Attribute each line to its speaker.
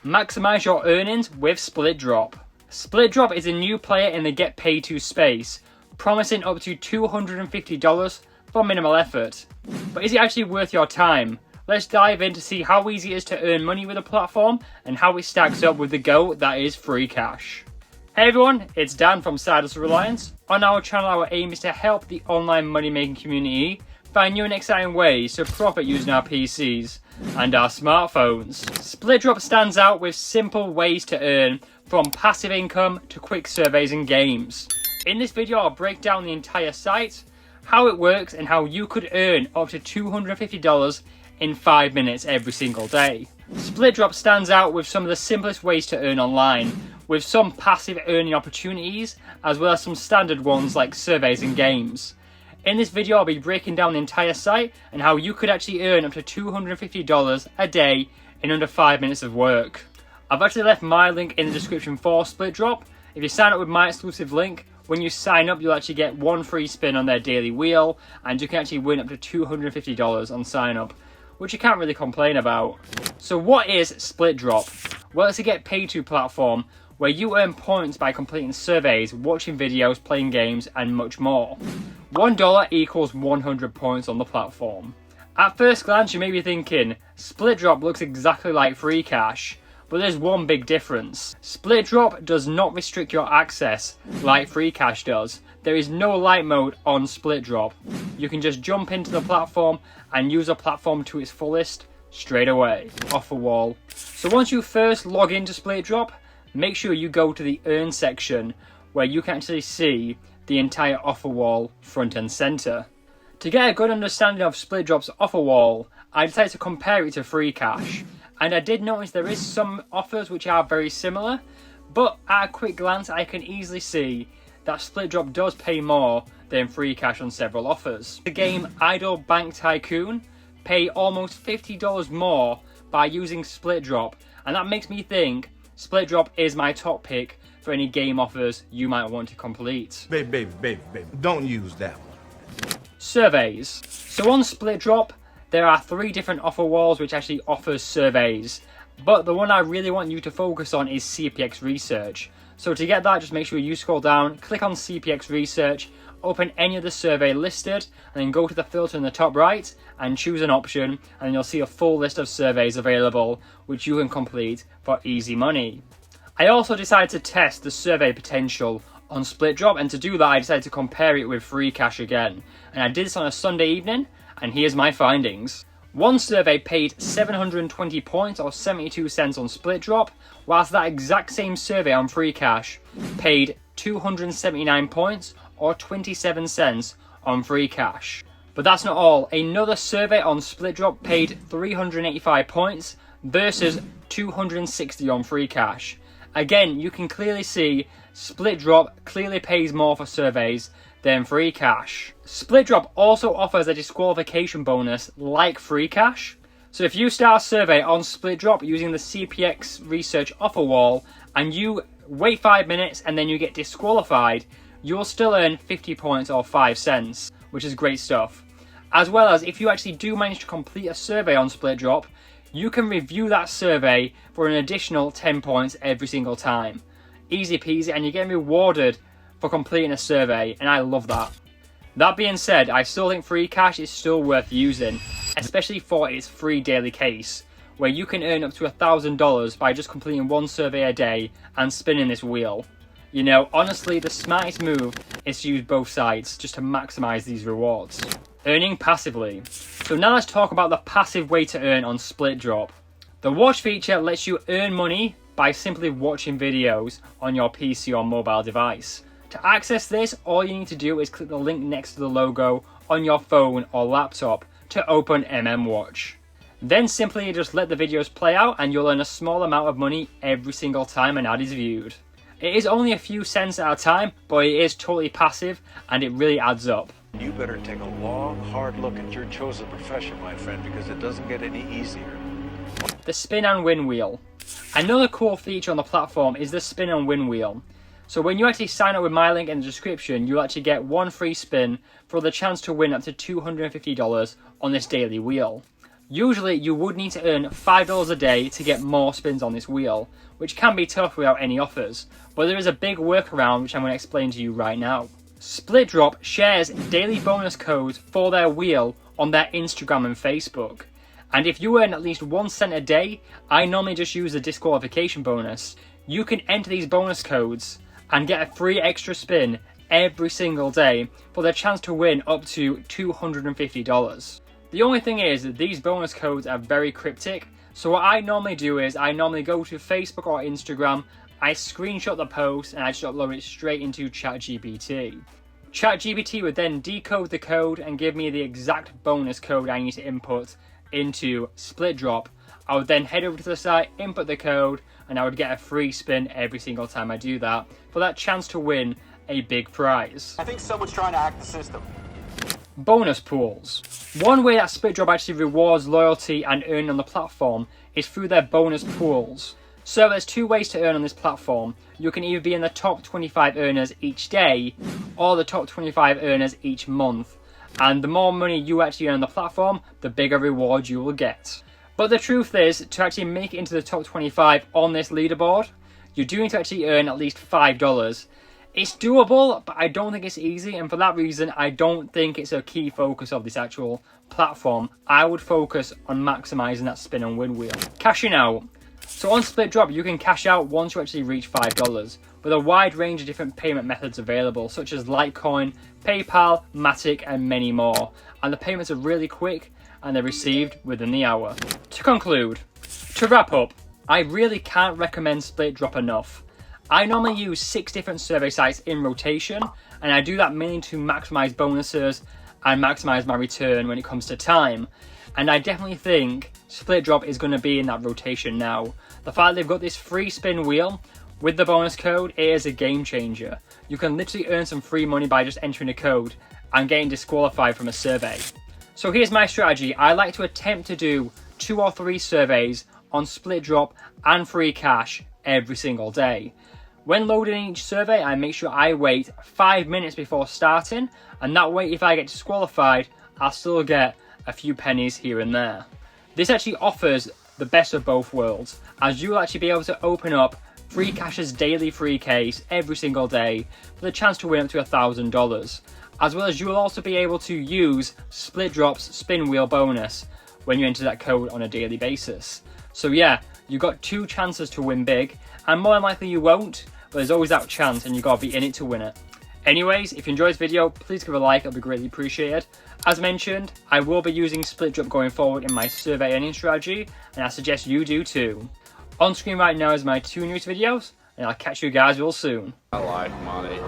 Speaker 1: Maximize your earnings with SplitDrop. SplitDrop is a new player in the get paid to space, promising up to $250 for minimal effort. But is it actually worth your time? Let's dive in to see how easy it is to earn money with the platform and how it stacks up with the GOAT that is Freecash. Hey everyone, it's Dan from Sidehustlereliance. On our channel, our aim is to help the online money making community find new and exciting ways to profit using our PCs and our smartphones. SplitDrop stands out with simple ways to earn, from passive income to quick surveys and games. In this video, I'll break down the entire site, how it works, and how you could earn up to $250 in 5 minutes every single day. SplitDrop stands out with some of the simplest ways to earn online, with some passive earning opportunities, as well as some standard ones like surveys and games. In this video, I'll be breaking down the entire site and how you could actually earn up to $250 a day in under 5 minutes of work. I've actually left my link in the description for SplitDrop. If you sign up with my exclusive link, when you sign up, you'll actually get one free spin on their daily wheel, and you can actually win up to $250 on sign up, which you can't really complain about. So what is SplitDrop? Well, it's a get paid to platform where you earn points by completing surveys, watching videos, playing games, and much more. $1 equals 100 points on the platform. At first glance, you may be thinking, SplitDrop looks exactly like Freecash, but there's one big difference. SplitDrop does not restrict your access like Freecash does. There is no light mode on SplitDrop. You can just jump into the platform and use the platform to its fullest straight away. Offerwall. So once you first log into SplitDrop, make sure you go to the earn section where you can actually see the entire offer wall front and center. To get a good understanding of SplitDrop's offer wall, I decided to compare it to Freecash, and I did notice there is some offers which are very similar, but at a quick glance I can easily see that SplitDrop does pay more than Freecash on several offers. The game Idle Bank Tycoon pay almost $50 more by using SplitDrop, and that makes me think SplitDrop is my top pick for any game offers you might want to complete.
Speaker 2: Baby, don't use that one.
Speaker 1: Surveys. So on SplitDrop, there are 3 different offer walls which actually offers surveys, but the one I really want you to focus on is CPX Research. So to get that, just make sure you scroll down, click on CPX Research, open any of the survey listed, and then go to the filter in the top right and choose an option, and then you'll see a full list of surveys available which you can complete for easy money. I also decided to test the survey potential on SplitDrop, and to do that I decided to compare it with Freecash again, and I did this on a Sunday evening, and here's my findings. One survey paid 720 points or 72 cents on SplitDrop, whilst that exact same survey on Freecash paid 279 points or 27 cents on Freecash. But that's not all. Another survey on SplitDrop paid 385 points versus 260 on Freecash. Again, you can clearly see SplitDrop clearly pays more for surveys than Freecash. SplitDrop also offers a disqualification bonus like Freecash. So if you start a survey on SplitDrop using the CPX Research offer wall and you wait 5 minutes and then you get disqualified, you'll still earn 50 points or 5 cents, which is great stuff. As well as if you actually do manage to complete a survey on SplitDrop, you can review that survey for an additional 10 points every single time. Easy peasy, and you're getting rewarded for completing a survey, and I love that. That being said, I still think Freecash is still worth using, especially for its free daily case, where you can earn up to $1,000 by just completing one survey a day and spinning this wheel. You know, honestly, the smartest move is to use both sides just to maximize these rewards. Earning passively. So now let's talk about the passive way to earn on SplitDrop. The watch feature lets you earn money by simply watching videos on your PC or mobile device. To access this, all you need to do is click the link next to the logo on your phone or laptop to open Watch. Then simply just let the videos play out and you'll earn a small amount of money every single time an ad is viewed. It is only a few cents at a time, but it is totally passive and it really adds up.
Speaker 3: You better take a long, hard look at your chosen profession, my friend, because it doesn't get any easier.
Speaker 1: The spin and win wheel. Another cool feature on the platform is the spin and win wheel. So when you actually sign up with my link in the description, you'll actually get one free spin for the chance to win up to $250 on this daily wheel. Usually you would need to earn $5 a day to get more spins on this wheel, which can be tough without any offers, but there is a big workaround which I'm going to explain to you right now. SplitDrop shares daily bonus codes for their wheel on their Instagram and Facebook. And if you earn at least 1 cent a day, I normally just use the disqualification bonus. You can enter these bonus codes and get a free extra spin every single day for the chance to win up to $250. The only thing is that these bonus codes are very cryptic, so what I normally do is I normally go to Facebook or Instagram, I screenshot the post and I just upload it straight into ChatGPT. ChatGPT would then decode the code and give me the exact bonus code I need to input into SplitDrop. I would then head over to the site, input the code, and I would get a free spin every single time I do that for that chance to win a big prize.
Speaker 4: I think someone's trying to hack the system.
Speaker 1: Bonus pools. One way that SplitDrop actually rewards loyalty and earning on the platform is through their bonus pools. So there's 2 ways to earn on this platform. You can either be in the top 25 earners each day or the top 25 earners each month. And the more money you actually earn on the platform, the bigger reward you will get. But the truth is, to actually make it into the top 25 on this leaderboard, you do need to actually earn at least $5. It's doable, but I don't think it's easy, and for that reason, I don't think it's a key focus of this actual platform. I would focus on maximizing that spin and win wheel. Cashing out. So on SplitDrop, you can cash out once you actually reach $5, with a wide range of different payment methods available, such as Litecoin, PayPal, Matic, and many more. And the payments are really quick, and they're received within the hour. To conclude, to wrap up, I really can't recommend SplitDrop enough. I normally use 6 different survey sites in rotation, and I do that mainly to maximize bonuses and maximize my return when it comes to time. And I definitely think SplitDrop is going to be in that rotation now. The fact they've got this free spin wheel with the bonus code, it is a game changer. You can literally earn some free money by just entering a code and getting disqualified from a survey. So here's my strategy. I like to attempt to do 2 or 3 surveys on SplitDrop and Freecash every single day. When loading each survey, I make sure I wait 5 minutes before starting, and that way if I get disqualified, I'll still get a few pennies here and there. This actually offers the best of both worlds, as you'll actually be able to open up Freecash's daily free case every single day for the chance to win up to $1,000, as well as you'll also be able to use SplitDrop's spin wheel bonus when you enter that code on a daily basis. So yeah, you've got 2 chances to win big, and more than likely you won't, but there's always that chance and you've got to be in it to win it. Anyways, if you enjoyed this video, please give it a like, it'll be greatly appreciated. As mentioned, I will be using SplitDrop going forward in my survey earning strategy, and I suggest you do too. On screen right now is my 2 newest videos, and I'll catch you guys real soon.
Speaker 5: I like money.